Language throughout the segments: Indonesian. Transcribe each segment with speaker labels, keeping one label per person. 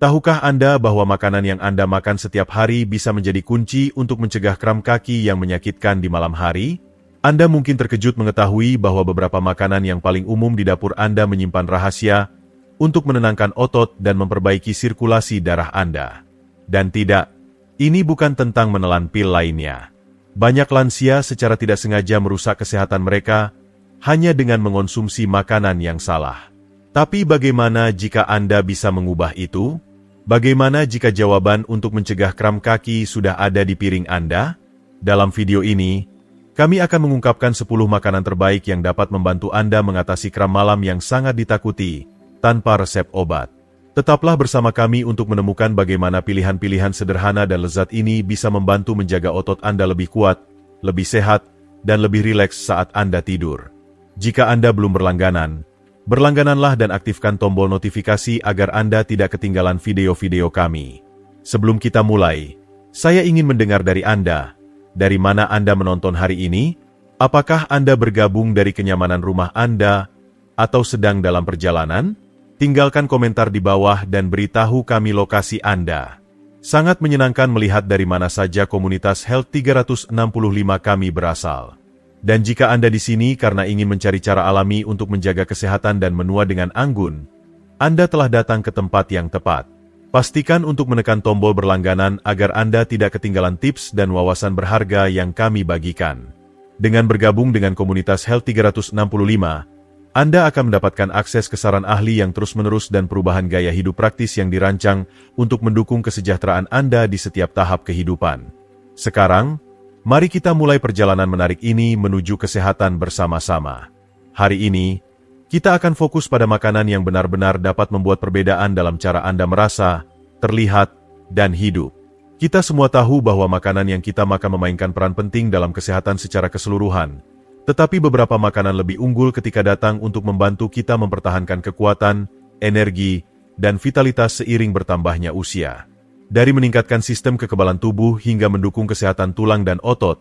Speaker 1: Tahukah Anda bahwa makanan yang Anda makan setiap hari bisa menjadi kunci untuk mencegah kram kaki yang menyakitkan di malam hari? Anda mungkin terkejut mengetahui bahwa beberapa makanan yang paling umum di dapur Anda menyimpan rahasia untuk menenangkan otot dan memperbaiki sirkulasi darah Anda. Dan tidak, ini bukan tentang menelan pil lainnya. Banyak lansia secara tidak sengaja merusak kesehatan mereka hanya dengan mengonsumsi makanan yang salah. Tapi bagaimana jika Anda bisa mengubah itu? Bagaimana jika jawaban untuk mencegah kram kaki sudah ada di piring Anda? Dalam video ini, kami akan mengungkapkan 10 makanan terbaik yang dapat membantu Anda mengatasi kram malam yang sangat ditakuti, tanpa resep obat. Tetaplah bersama kami untuk menemukan bagaimana pilihan-pilihan sederhana dan lezat ini bisa membantu menjaga otot Anda lebih kuat, lebih sehat, dan lebih rileks saat Anda tidur. Jika Anda belum berlangganan, berlanggananlah dan aktifkan tombol notifikasi agar Anda tidak ketinggalan video-video kami. Sebelum kita mulai, saya ingin mendengar dari Anda. Dari mana Anda menonton hari ini? Apakah Anda bergabung dari kenyamanan rumah Anda atau sedang dalam perjalanan? Tinggalkan komentar di bawah dan beritahu kami lokasi Anda. Sangat menyenangkan melihat dari mana saja komunitas Health 365 kami berasal. Dan jika Anda di sini karena ingin mencari cara alami untuk menjaga kesehatan dan menua dengan anggun, Anda telah datang ke tempat yang tepat. Pastikan untuk menekan tombol berlangganan agar Anda tidak ketinggalan tips dan wawasan berharga yang kami bagikan. Dengan bergabung dengan komunitas Health 365, Anda akan mendapatkan akses ke saran ahli yang terus-menerus dan perubahan gaya hidup praktis yang dirancang untuk mendukung kesejahteraan Anda di setiap tahap kehidupan. Sekarang, mari kita mulai perjalanan menarik ini menuju kesehatan bersama-sama. Hari ini, kita akan fokus pada makanan yang benar-benar dapat membuat perbedaan dalam cara Anda merasa, terlihat, dan hidup. Kita semua tahu bahwa makanan yang kita makan memainkan peran penting dalam kesehatan secara keseluruhan. Tetapi beberapa makanan lebih unggul ketika datang untuk membantu kita mempertahankan kekuatan, energi, dan vitalitas seiring bertambahnya usia. Dari meningkatkan sistem kekebalan tubuh hingga mendukung kesehatan tulang dan otot,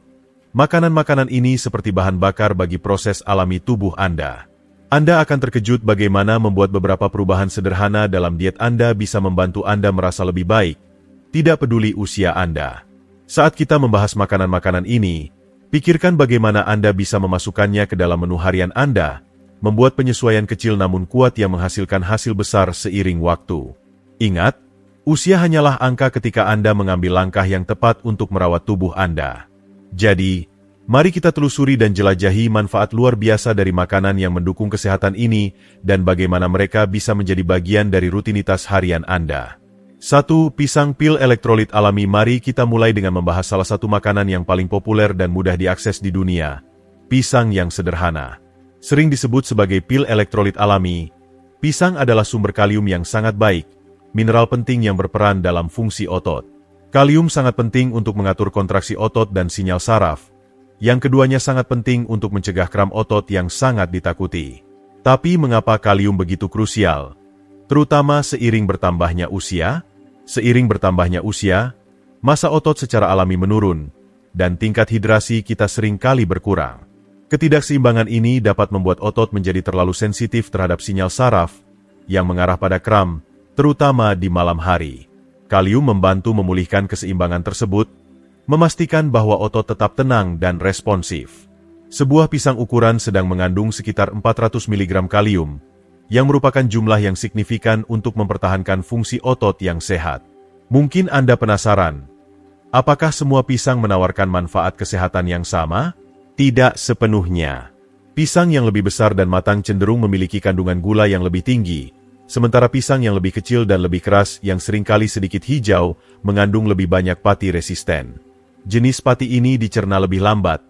Speaker 1: makanan-makanan ini seperti bahan bakar bagi proses alami tubuh Anda. Anda akan terkejut bagaimana membuat beberapa perubahan sederhana dalam diet Anda bisa membantu Anda merasa lebih baik, tidak peduli usia Anda. Saat kita membahas makanan-makanan ini, pikirkan bagaimana Anda bisa memasukkannya ke dalam menu harian Anda, membuat penyesuaian kecil namun kuat yang menghasilkan hasil besar seiring waktu. Ingat, usia hanyalah angka ketika Anda mengambil langkah yang tepat untuk merawat tubuh Anda. Jadi, mari kita telusuri dan jelajahi manfaat luar biasa dari makanan yang mendukung kesehatan ini dan bagaimana mereka bisa menjadi bagian dari rutinitas harian Anda. 1. Pisang pil elektrolit alami. Mari kita mulai dengan membahas salah satu makanan yang paling populer dan mudah diakses di dunia. Pisang yang sederhana. Sering disebut sebagai pil elektrolit alami, pisang adalah sumber kalium yang sangat baik, mineral penting yang berperan dalam fungsi otot. Kalium sangat penting untuk mengatur kontraksi otot dan sinyal saraf. Yang keduanya sangat penting untuk mencegah kram otot yang sangat ditakuti. Tapi mengapa kalium begitu krusial? Terutama seiring bertambahnya usia? Seiring bertambahnya usia, massa otot secara alami menurun, dan tingkat hidrasi kita sering kali berkurang. Ketidakseimbangan ini dapat membuat otot menjadi terlalu sensitif terhadap sinyal saraf yang mengarah pada kram, terutama di malam hari. Kalium membantu memulihkan keseimbangan tersebut, memastikan bahwa otot tetap tenang dan responsif. Sebuah pisang ukuran sedang mengandung sekitar 400 mg kalium, yang merupakan jumlah yang signifikan untuk mempertahankan fungsi otot yang sehat. Mungkin Anda penasaran, apakah semua pisang menawarkan manfaat kesehatan yang sama? Tidak sepenuhnya. Pisang yang lebih besar dan matang cenderung memiliki kandungan gula yang lebih tinggi, sementara pisang yang lebih kecil dan lebih keras yang seringkali sedikit hijau mengandung lebih banyak pati resisten. Jenis pati ini dicerna lebih lambat,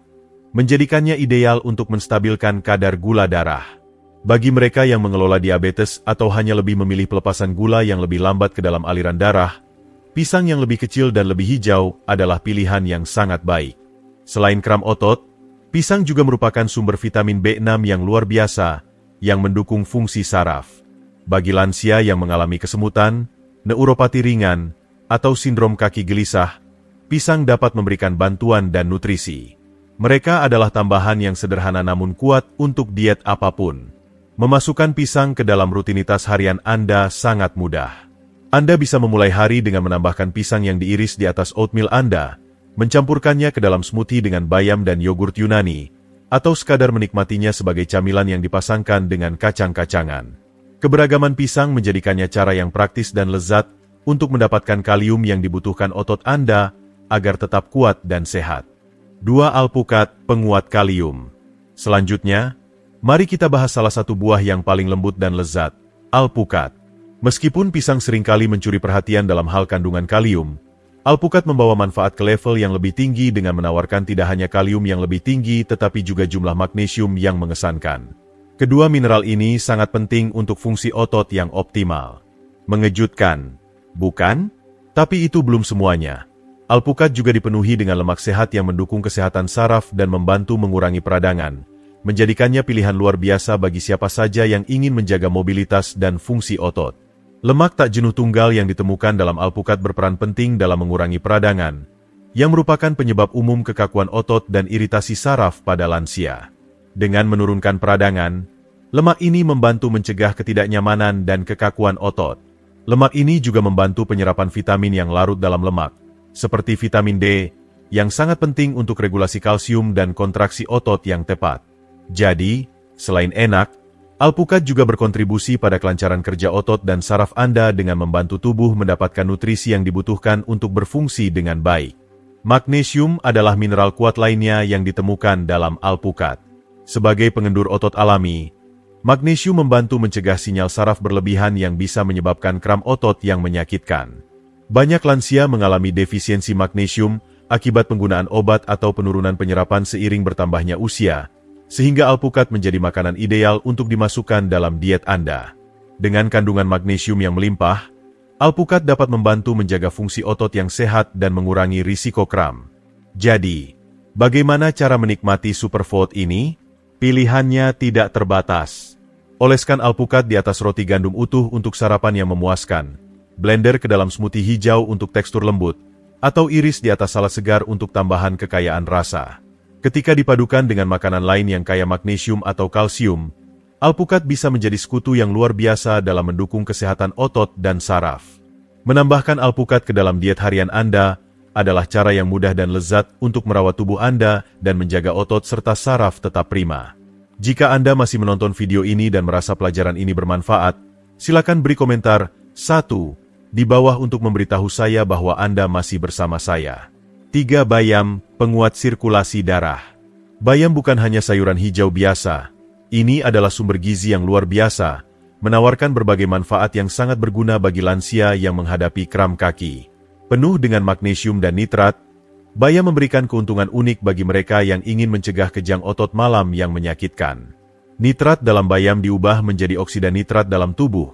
Speaker 1: menjadikannya ideal untuk menstabilkan kadar gula darah. Bagi mereka yang mengelola diabetes atau hanya lebih memilih pelepasan gula yang lebih lambat ke dalam aliran darah, pisang yang lebih kecil dan lebih hijau adalah pilihan yang sangat baik. Selain kram otot, pisang juga merupakan sumber vitamin B6 yang luar biasa, yang mendukung fungsi saraf. Bagi lansia yang mengalami kesemutan, neuropati ringan, atau sindrom kaki gelisah, pisang dapat memberikan bantuan dan nutrisi. Mereka adalah tambahan yang sederhana namun kuat untuk diet apapun. Memasukkan pisang ke dalam rutinitas harian Anda sangat mudah. Anda bisa memulai hari dengan menambahkan pisang yang diiris di atas oatmeal Anda, mencampurkannya ke dalam smoothie dengan bayam dan yogurt Yunani, atau sekadar menikmatinya sebagai camilan yang dipasangkan dengan kacang-kacangan. Keberagaman pisang menjadikannya cara yang praktis dan lezat untuk mendapatkan kalium yang dibutuhkan otot Anda agar tetap kuat dan sehat. 2. Alpukat, penguat kalium. Selanjutnya, mari kita bahas salah satu buah yang paling lembut dan lezat, alpukat. Meskipun pisang seringkali mencuri perhatian dalam hal kandungan kalium, alpukat membawa manfaat ke level yang lebih tinggi dengan menawarkan tidak hanya kalium yang lebih tinggi tetapi juga jumlah magnesium yang mengesankan. Kedua mineral ini sangat penting untuk fungsi otot yang optimal. Mengejutkan, bukan? Tapi itu belum semuanya. Alpukat juga dipenuhi dengan lemak sehat yang mendukung kesehatan saraf dan membantu mengurangi peradangan, menjadikannya pilihan luar biasa bagi siapa saja yang ingin menjaga mobilitas dan fungsi otot. Lemak tak jenuh tunggal yang ditemukan dalam alpukat berperan penting dalam mengurangi peradangan, yang merupakan penyebab umum kekakuan otot dan iritasi saraf pada lansia. Dengan menurunkan peradangan, lemak ini membantu mencegah ketidaknyamanan dan kekakuan otot. Lemak ini juga membantu penyerapan vitamin yang larut dalam lemak, seperti vitamin D, yang sangat penting untuk regulasi kalsium dan kontraksi otot yang tepat. Jadi, selain enak, alpukat juga berkontribusi pada kelancaran kerja otot dan saraf Anda dengan membantu tubuh mendapatkan nutrisi yang dibutuhkan untuk berfungsi dengan baik. Magnesium adalah mineral kuat lainnya yang ditemukan dalam alpukat. Sebagai pengendur otot alami, magnesium membantu mencegah sinyal saraf berlebihan yang bisa menyebabkan kram otot yang menyakitkan. Banyak lansia mengalami defisiensi magnesium akibat penggunaan obat atau penurunan penyerapan seiring bertambahnya usia, sehingga alpukat menjadi makanan ideal untuk dimasukkan dalam diet Anda. Dengan kandungan magnesium yang melimpah, alpukat dapat membantu menjaga fungsi otot yang sehat dan mengurangi risiko kram. Jadi, bagaimana cara menikmati superfood ini? Pilihannya tidak terbatas. Oleskan alpukat di atas roti gandum utuh untuk sarapan yang memuaskan, blender ke dalam smoothie hijau untuk tekstur lembut, atau iris di atas salad segar untuk tambahan kekayaan rasa. Ketika dipadukan dengan makanan lain yang kaya magnesium atau kalsium, alpukat bisa menjadi sekutu yang luar biasa dalam mendukung kesehatan otot dan saraf. Menambahkan alpukat ke dalam diet harian Anda adalah cara yang mudah dan lezat untuk merawat tubuh Anda dan menjaga otot serta saraf tetap prima. Jika Anda masih menonton video ini dan merasa pelajaran ini bermanfaat, silakan beri komentar 1 di bawah untuk memberitahu saya bahwa Anda masih bersama saya. 3. Bayam, penguat sirkulasi darah. Bayam bukan hanya sayuran hijau biasa. Ini adalah sumber gizi yang luar biasa, menawarkan berbagai manfaat yang sangat berguna bagi lansia yang menghadapi kram kaki. Penuh dengan magnesium dan nitrat, bayam memberikan keuntungan unik bagi mereka yang ingin mencegah kejang otot malam yang menyakitkan. Nitrat dalam bayam diubah menjadi oksida nitrat dalam tubuh,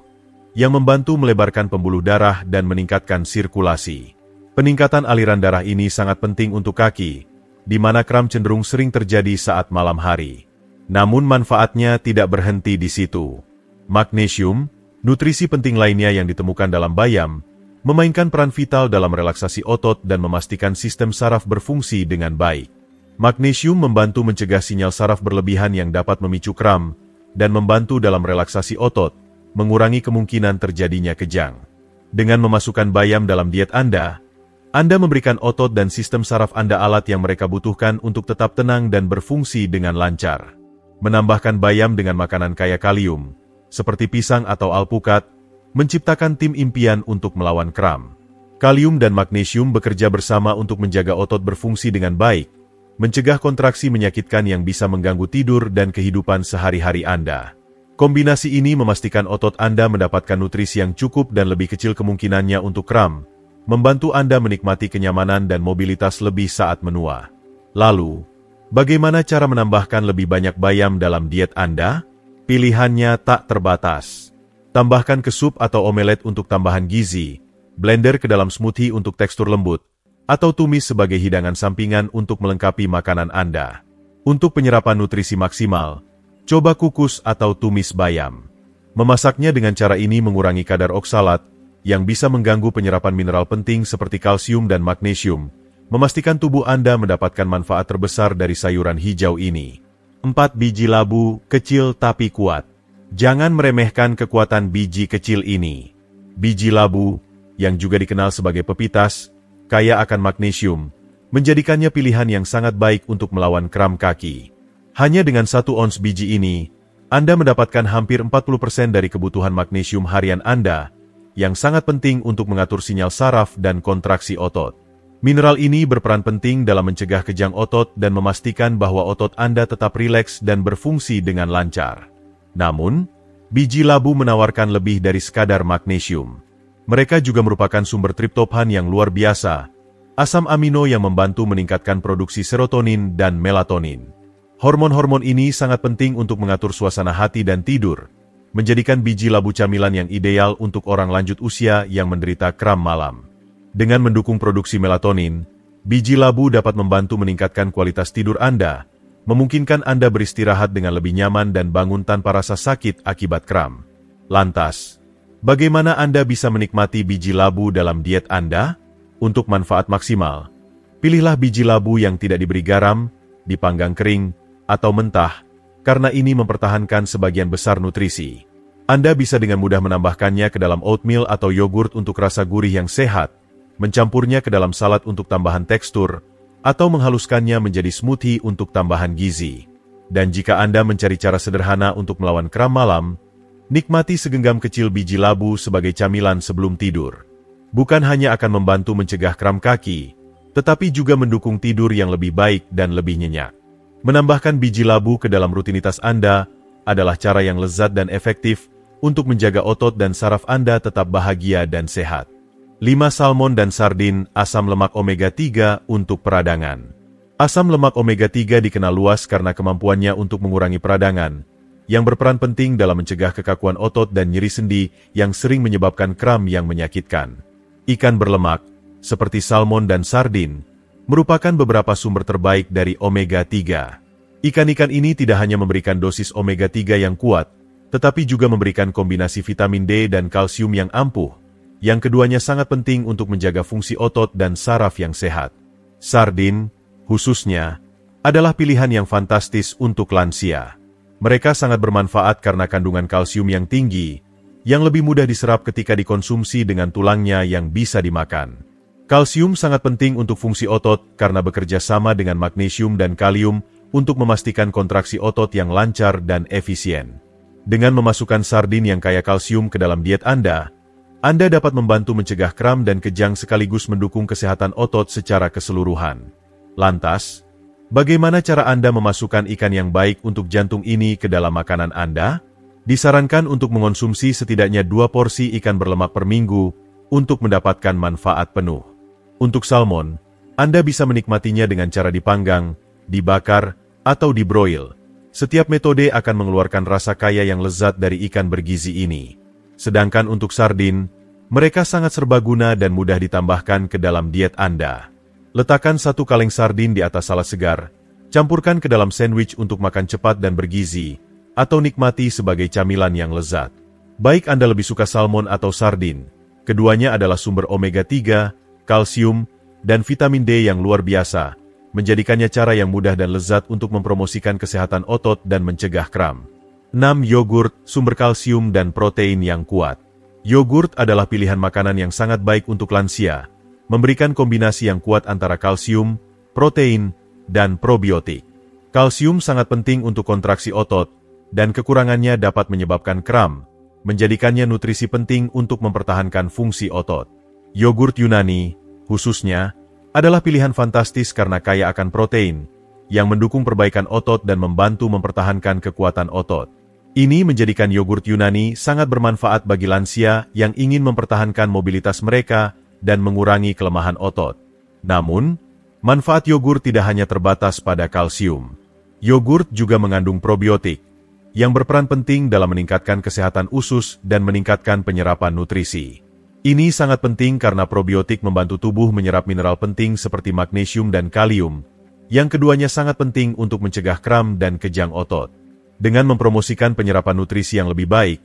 Speaker 1: yang membantu melebarkan pembuluh darah dan meningkatkan sirkulasi. Peningkatan aliran darah ini sangat penting untuk kaki, di mana kram cenderung sering terjadi saat malam hari. Namun manfaatnya tidak berhenti di situ. Magnesium, nutrisi penting lainnya yang ditemukan dalam bayam, memainkan peran vital dalam relaksasi otot dan memastikan sistem saraf berfungsi dengan baik. Magnesium membantu mencegah sinyal saraf berlebihan yang dapat memicu kram, dan membantu dalam relaksasi otot, mengurangi kemungkinan terjadinya kejang. Dengan memasukkan bayam dalam diet Anda memberikan otot dan sistem saraf Anda alat yang mereka butuhkan untuk tetap tenang dan berfungsi dengan lancar. Menambahkan bayam dengan makanan kaya kalium, seperti pisang atau alpukat, menciptakan tim impian untuk melawan kram. Kalium dan magnesium bekerja bersama untuk menjaga otot berfungsi dengan baik, mencegah kontraksi menyakitkan yang bisa mengganggu tidur dan kehidupan sehari-hari Anda. Kombinasi ini memastikan otot Anda mendapatkan nutrisi yang cukup dan lebih kecil kemungkinannya untuk kram, membantu Anda menikmati kenyamanan dan mobilitas lebih saat menua. Lalu, bagaimana cara menambahkan lebih banyak bayam dalam diet Anda? Pilihannya tak terbatas. Tambahkan ke sup atau omelet untuk tambahan gizi, blender ke dalam smoothie untuk tekstur lembut, atau tumis sebagai hidangan sampingan untuk melengkapi makanan Anda. Untuk penyerapan nutrisi maksimal, coba kukus atau tumis bayam. Memasaknya dengan cara ini mengurangi kadar oksalat, yang bisa mengganggu penyerapan mineral penting seperti kalsium dan magnesium, memastikan tubuh Anda mendapatkan manfaat terbesar dari sayuran hijau ini. 4. Biji labu, kecil tapi kuat. Jangan meremehkan kekuatan biji kecil ini. Biji labu, yang juga dikenal sebagai pepitas, kaya akan magnesium, menjadikannya pilihan yang sangat baik untuk melawan kram kaki. Hanya dengan 1 ons biji ini, Anda mendapatkan hampir 40% dari kebutuhan magnesium harian Anda, yang sangat penting untuk mengatur sinyal saraf dan kontraksi otot. Mineral ini berperan penting dalam mencegah kejang otot dan memastikan bahwa otot Anda tetap rileks dan berfungsi dengan lancar. Namun, biji labu menawarkan lebih dari sekadar magnesium. Mereka juga merupakan sumber triptofan yang luar biasa, asam amino yang membantu meningkatkan produksi serotonin dan melatonin. Hormon-hormon ini sangat penting untuk mengatur suasana hati dan tidur, menjadikan biji labu camilan yang ideal untuk orang lanjut usia yang menderita kram malam. Dengan mendukung produksi melatonin, biji labu dapat membantu meningkatkan kualitas tidur Anda, memungkinkan Anda beristirahat dengan lebih nyaman dan bangun tanpa rasa sakit akibat kram. Lantas, bagaimana Anda bisa menikmati biji labu dalam diet Anda? Untuk manfaat maksimal, pilihlah biji labu yang tidak diberi garam, dipanggang kering, atau mentah, karena ini mempertahankan sebagian besar nutrisi. Anda bisa dengan mudah menambahkannya ke dalam oatmeal atau yogurt untuk rasa gurih yang sehat, mencampurnya ke dalam salad untuk tambahan tekstur, atau menghaluskannya menjadi smoothie untuk tambahan gizi. Dan jika Anda mencari cara sederhana untuk melawan kram malam, nikmati segenggam kecil biji labu sebagai camilan sebelum tidur. Bukan hanya akan membantu mencegah kram kaki, tetapi juga mendukung tidur yang lebih baik dan lebih nyenyak. Menambahkan biji labu ke dalam rutinitas Anda adalah cara yang lezat dan efektif untuk menjaga otot dan saraf Anda tetap bahagia dan sehat. 5. Salmon dan sardin, asam lemak omega-3 untuk peradangan. Asam lemak omega-3 dikenal luas karena kemampuannya untuk mengurangi peradangan, yang berperan penting dalam mencegah kekakuan otot dan nyeri sendi yang sering menyebabkan kram yang menyakitkan. Ikan berlemak, seperti salmon dan sardin, merupakan beberapa sumber terbaik dari omega-3. Ikan-ikan ini tidak hanya memberikan dosis omega-3 yang kuat, tetapi juga memberikan kombinasi vitamin D dan kalsium yang ampuh, yang keduanya sangat penting untuk menjaga fungsi otot dan saraf yang sehat. Sardin, khususnya, adalah pilihan yang fantastis untuk lansia. Mereka sangat bermanfaat karena kandungan kalsium yang tinggi, yang lebih mudah diserap ketika dikonsumsi dengan tulangnya yang bisa dimakan. Kalsium sangat penting untuk fungsi otot karena bekerja sama dengan magnesium dan kalium untuk memastikan kontraksi otot yang lancar dan efisien. Dengan memasukkan sardin yang kaya kalsium ke dalam diet Anda dapat membantu mencegah kram dan kejang sekaligus mendukung kesehatan otot secara keseluruhan. Lantas, bagaimana cara Anda memasukkan ikan yang baik untuk jantung ini ke dalam makanan Anda? Disarankan untuk mengonsumsi setidaknya 2 porsi ikan berlemak per minggu untuk mendapatkan manfaat penuh. Untuk salmon, Anda bisa menikmatinya dengan cara dipanggang, dibakar, atau dibroil. Setiap metode akan mengeluarkan rasa kaya yang lezat dari ikan bergizi ini. Sedangkan untuk sardin, mereka sangat serbaguna dan mudah ditambahkan ke dalam diet Anda. Letakkan 1 kaleng sardin di atas salad segar, campurkan ke dalam sandwich untuk makan cepat dan bergizi, atau nikmati sebagai camilan yang lezat. Baik Anda lebih suka salmon atau sardin, keduanya adalah sumber omega-3, kalsium, dan vitamin D yang luar biasa, menjadikannya cara yang mudah dan lezat untuk mempromosikan kesehatan otot dan mencegah kram. 6. Yogurt, sumber kalsium dan protein yang kuat. Yogurt adalah pilihan makanan yang sangat baik untuk lansia, memberikan kombinasi yang kuat antara kalsium, protein, dan probiotik. Kalsium sangat penting untuk kontraksi otot, dan kekurangannya dapat menyebabkan kram, menjadikannya nutrisi penting untuk mempertahankan fungsi otot. Yogurt Yunani, khususnya, adalah pilihan fantastis karena kaya akan protein, yang mendukung perbaikan otot dan membantu mempertahankan kekuatan otot. Ini menjadikan yogurt Yunani sangat bermanfaat bagi lansia yang ingin mempertahankan mobilitas mereka dan mengurangi kelemahan otot. Namun, manfaat yogurt tidak hanya terbatas pada kalsium. Yogurt juga mengandung probiotik, yang berperan penting dalam meningkatkan kesehatan usus dan meningkatkan penyerapan nutrisi. Ini sangat penting karena probiotik membantu tubuh menyerap mineral penting seperti magnesium dan kalium, yang keduanya sangat penting untuk mencegah kram dan kejang otot. Dengan mempromosikan penyerapan nutrisi yang lebih baik,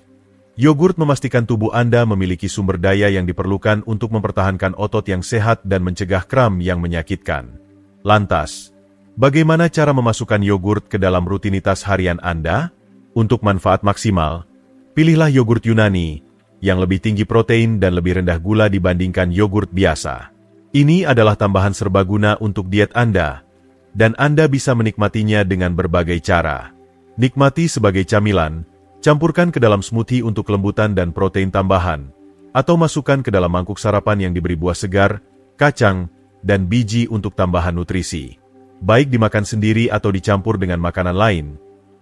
Speaker 1: yogurt memastikan tubuh Anda memiliki sumber daya yang diperlukan untuk mempertahankan otot yang sehat dan mencegah kram yang menyakitkan. Lantas, bagaimana cara memasukkan yogurt ke dalam rutinitas harian Anda? Untuk manfaat maksimal, pilihlah yogurt Yunani, yang lebih tinggi protein dan lebih rendah gula dibandingkan yogurt biasa. Ini adalah tambahan serbaguna untuk diet Anda, dan Anda bisa menikmatinya dengan berbagai cara. Nikmati sebagai camilan, campurkan ke dalam smoothie untuk kelembutan dan protein tambahan, atau masukkan ke dalam mangkuk sarapan yang diberi buah segar, kacang, dan biji untuk tambahan nutrisi. Baik dimakan sendiri atau dicampur dengan makanan lain,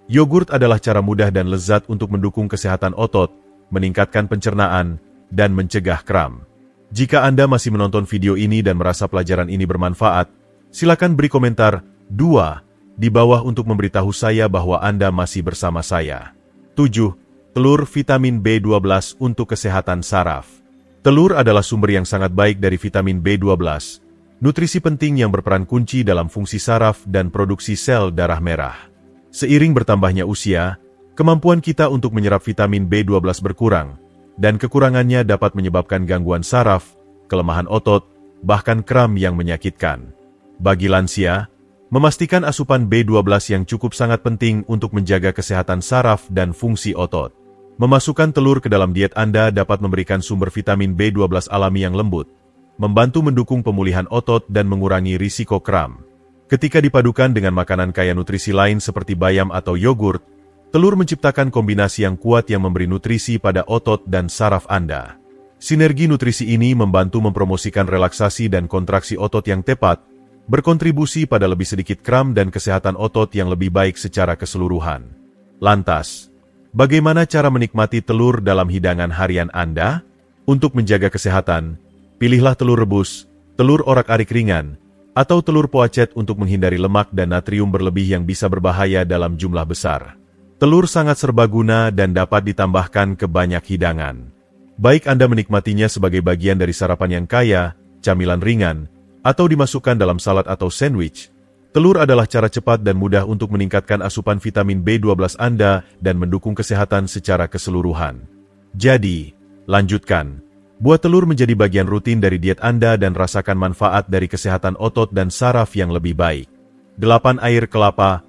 Speaker 1: yogurt adalah cara mudah dan lezat untuk mendukung kesehatan otot, meningkatkan pencernaan, dan mencegah kram. Jika Anda masih menonton video ini dan merasa pelajaran ini bermanfaat, silakan beri komentar 2 di bawah untuk memberitahu saya bahwa Anda masih bersama saya. 7. Telur vitamin B12 untuk kesehatan saraf. Telur adalah sumber yang sangat baik dari vitamin B12, nutrisi penting yang berperan kunci dalam fungsi saraf dan produksi sel darah merah. Seiring bertambahnya usia, kemampuan kita untuk menyerap vitamin B12 berkurang, dan kekurangannya dapat menyebabkan gangguan saraf, kelemahan otot, bahkan kram yang menyakitkan. Bagi lansia, memastikan asupan B12 yang cukup sangat penting untuk menjaga kesehatan saraf dan fungsi otot. Memasukkan telur ke dalam diet Anda dapat memberikan sumber vitamin B12 alami yang lembut, membantu mendukung pemulihan otot dan mengurangi risiko kram. Ketika dipadukan dengan makanan kaya nutrisi lain seperti bayam atau yogurt, telur menciptakan kombinasi yang kuat yang memberi nutrisi pada otot dan saraf Anda. Sinergi nutrisi ini membantu mempromosikan relaksasi dan kontraksi otot yang tepat, berkontribusi pada lebih sedikit kram dan kesehatan otot yang lebih baik secara keseluruhan. Lantas, bagaimana cara menikmati telur dalam hidangan harian Anda? Untuk menjaga kesehatan, pilihlah telur rebus, telur orak-arik ringan, atau telur poacet untuk menghindari lemak dan natrium berlebih yang bisa berbahaya dalam jumlah besar. Telur sangat serbaguna dan dapat ditambahkan ke banyak hidangan. Baik Anda menikmatinya sebagai bagian dari sarapan yang kaya, camilan ringan, atau dimasukkan dalam salad atau sandwich, telur adalah cara cepat dan mudah untuk meningkatkan asupan vitamin B12 Anda dan mendukung kesehatan secara keseluruhan. Jadi, lanjutkan. Buat telur menjadi bagian rutin dari diet Anda dan rasakan manfaat dari kesehatan otot dan saraf yang lebih baik. 8. Air kelapa,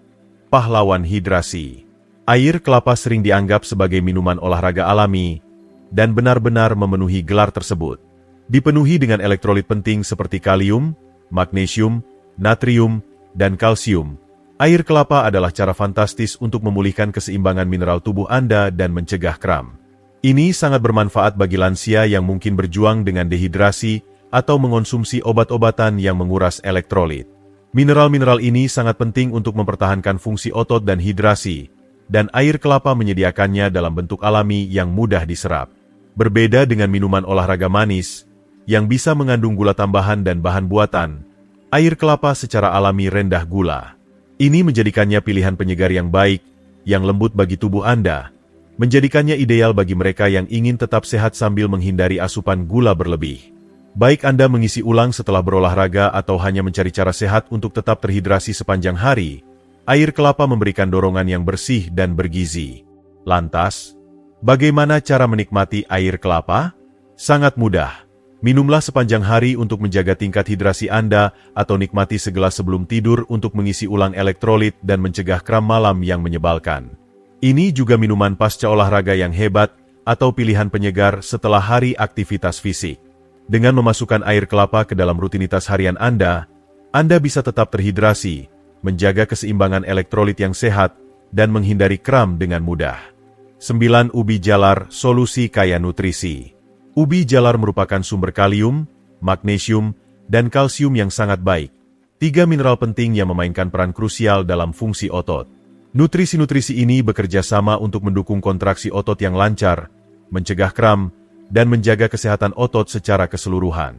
Speaker 1: pahlawan hidrasi. Air kelapa sering dianggap sebagai minuman olahraga alami, dan benar-benar memenuhi gelar tersebut. Dipenuhi dengan elektrolit penting seperti kalium, magnesium, natrium, dan kalsium. Air kelapa adalah cara fantastis untuk memulihkan keseimbangan mineral tubuh Anda dan mencegah kram. Ini sangat bermanfaat bagi lansia yang mungkin berjuang dengan dehidrasi atau mengonsumsi obat-obatan yang menguras elektrolit. Mineral-mineral ini sangat penting untuk mempertahankan fungsi otot dan hidrasi, dan air kelapa menyediakannya dalam bentuk alami yang mudah diserap. Berbeda dengan minuman olahraga manis, yang bisa mengandung gula tambahan dan bahan buatan, air kelapa secara alami rendah gula. Ini menjadikannya pilihan penyegar yang baik, yang lembut bagi tubuh Anda, menjadikannya ideal bagi mereka yang ingin tetap sehat sambil menghindari asupan gula berlebih. Baik Anda mengisi ulang setelah berolahraga atau hanya mencari cara sehat untuk tetap terhidrasi sepanjang hari, air kelapa memberikan dorongan yang bersih dan bergizi. Lantas, bagaimana cara menikmati air kelapa? Sangat mudah. Minumlah sepanjang hari untuk menjaga tingkat hidrasi Anda atau nikmati segelas sebelum tidur untuk mengisi ulang elektrolit dan mencegah kram malam yang menyebalkan. Ini juga minuman pasca olahraga yang hebat atau pilihan penyegar setelah hari aktivitas fisik. Dengan memasukkan air kelapa ke dalam rutinitas harian Anda bisa tetap terhidrasi, menjaga keseimbangan elektrolit yang sehat, dan menghindari kram dengan mudah. 9. Ubi jalar, solusi kaya nutrisi. Ubi jalar merupakan sumber kalium, magnesium, dan kalsium yang sangat baik. 3 mineral penting yang memainkan peran krusial dalam fungsi otot. Nutrisi-nutrisi ini bekerja sama untuk mendukung kontraksi otot yang lancar, mencegah kram, dan menjaga kesehatan otot secara keseluruhan.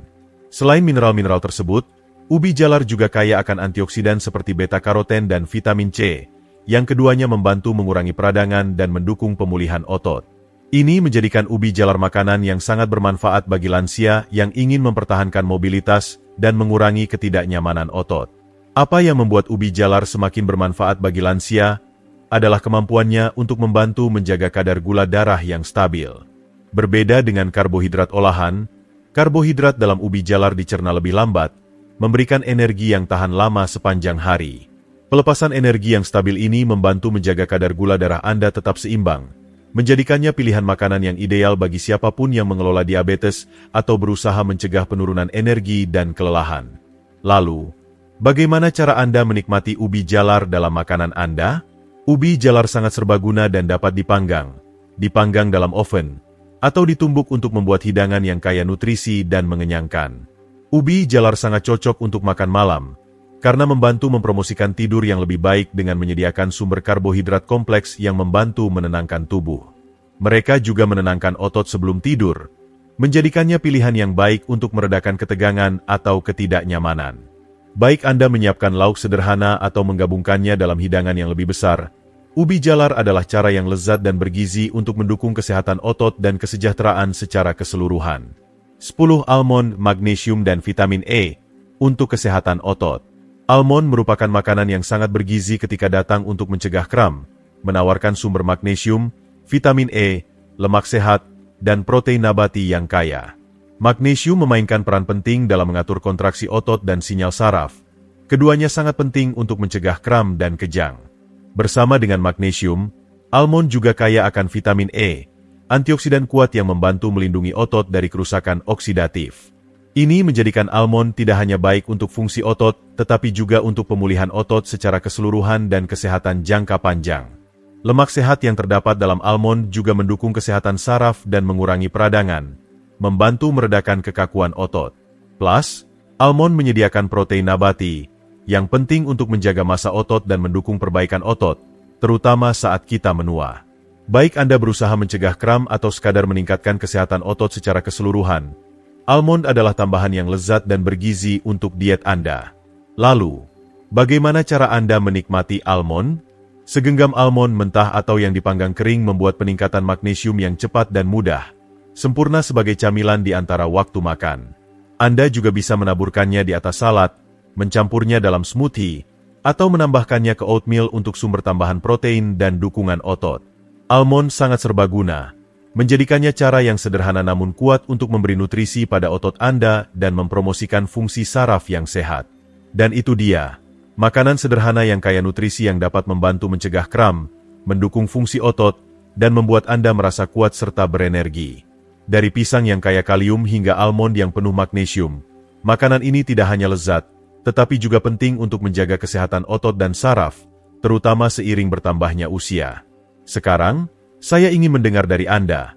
Speaker 1: Selain mineral-mineral tersebut, ubi jalar juga kaya akan antioksidan seperti beta-karoten dan vitamin C, yang keduanya membantu mengurangi peradangan dan mendukung pemulihan otot. Ini menjadikan ubi jalar makanan yang sangat bermanfaat bagi lansia yang ingin mempertahankan mobilitas dan mengurangi ketidaknyamanan otot. Apa yang membuat ubi jalar semakin bermanfaat bagi lansia adalah kemampuannya untuk membantu menjaga kadar gula darah yang stabil. Berbeda dengan karbohidrat olahan, karbohidrat dalam ubi jalar dicerna lebih lambat, memberikan energi yang tahan lama sepanjang hari. Pelepasan energi yang stabil ini membantu menjaga kadar gula darah Anda tetap seimbang, menjadikannya pilihan makanan yang ideal bagi siapapun yang mengelola diabetes atau berusaha mencegah penurunan energi dan kelelahan. Lalu, bagaimana cara Anda menikmati ubi jalar dalam makanan Anda? Ubi jalar sangat serbaguna dan dapat dipanggang dalam oven, atau ditumbuk untuk membuat hidangan yang kaya nutrisi dan mengenyangkan. Ubi jalar sangat cocok untuk makan malam, karena membantu mempromosikan tidur yang lebih baik dengan menyediakan sumber karbohidrat kompleks yang membantu menenangkan tubuh. Mereka juga menenangkan otot sebelum tidur, menjadikannya pilihan yang baik untuk meredakan ketegangan atau ketidaknyamanan. Baik Anda menyiapkan lauk sederhana atau menggabungkannya dalam hidangan yang lebih besar, ubi jalar adalah cara yang lezat dan bergizi untuk mendukung kesehatan otot dan kesejahteraan secara keseluruhan. 10. Almond, magnesium dan vitamin E untuk kesehatan otot. Almond merupakan makanan yang sangat bergizi ketika datang untuk mencegah kram, menawarkan sumber magnesium, vitamin E, lemak sehat, dan protein nabati yang kaya. Magnesium memainkan peran penting dalam mengatur kontraksi otot dan sinyal saraf. Keduanya sangat penting untuk mencegah kram dan kejang. Bersama dengan magnesium, almond juga kaya akan vitamin E, antioksidan kuat yang membantu melindungi otot dari kerusakan oksidatif. Ini menjadikan almond tidak hanya baik untuk fungsi otot, tetapi juga untuk pemulihan otot secara keseluruhan dan kesehatan jangka panjang. Lemak sehat yang terdapat dalam almond juga mendukung kesehatan saraf dan mengurangi peradangan, membantu meredakan kekakuan otot. Plus, almond menyediakan protein nabati, yang penting untuk menjaga massa otot dan mendukung perbaikan otot, terutama saat kita menua. Baik Anda berusaha mencegah kram atau sekadar meningkatkan kesehatan otot secara keseluruhan, almond adalah tambahan yang lezat dan bergizi untuk diet Anda. Lalu, bagaimana cara Anda menikmati almond? Segenggam almond mentah atau yang dipanggang kering membuat peningkatan magnesium yang cepat dan mudah, sempurna sebagai camilan di antara waktu makan. Anda juga bisa menaburkannya di atas salad, mencampurnya dalam smoothie, atau menambahkannya ke oatmeal untuk sumber tambahan protein dan dukungan otot. Almond sangat serbaguna, menjadikannya cara yang sederhana namun kuat untuk memberi nutrisi pada otot Anda dan mempromosikan fungsi saraf yang sehat. Dan itu dia, makanan sederhana yang kaya nutrisi yang dapat membantu mencegah kram, mendukung fungsi otot, dan membuat Anda merasa kuat serta berenergi. Dari pisang yang kaya kalium hingga almond yang penuh magnesium, makanan ini tidak hanya lezat, tetapi juga penting untuk menjaga kesehatan otot dan saraf, terutama seiring bertambahnya usia. Sekarang, saya ingin mendengar dari Anda.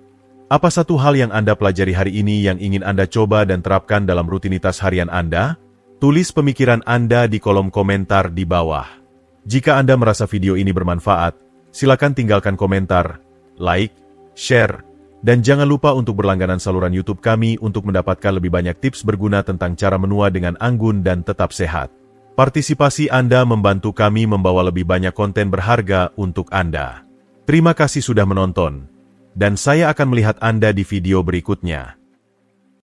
Speaker 1: Apa satu hal yang Anda pelajari hari ini yang ingin Anda coba dan terapkan dalam rutinitas harian Anda? Tulis pemikiran Anda di kolom komentar di bawah. Jika Anda merasa video ini bermanfaat, silakan tinggalkan komentar, like, share, dan jangan lupa untuk berlangganan saluran YouTube kami untuk mendapatkan lebih banyak tips berguna tentang cara menua dengan anggun dan tetap sehat. Partisipasi Anda membantu kami membawa lebih banyak konten berharga untuk Anda. Terima kasih sudah menonton, dan saya akan melihat Anda di video berikutnya.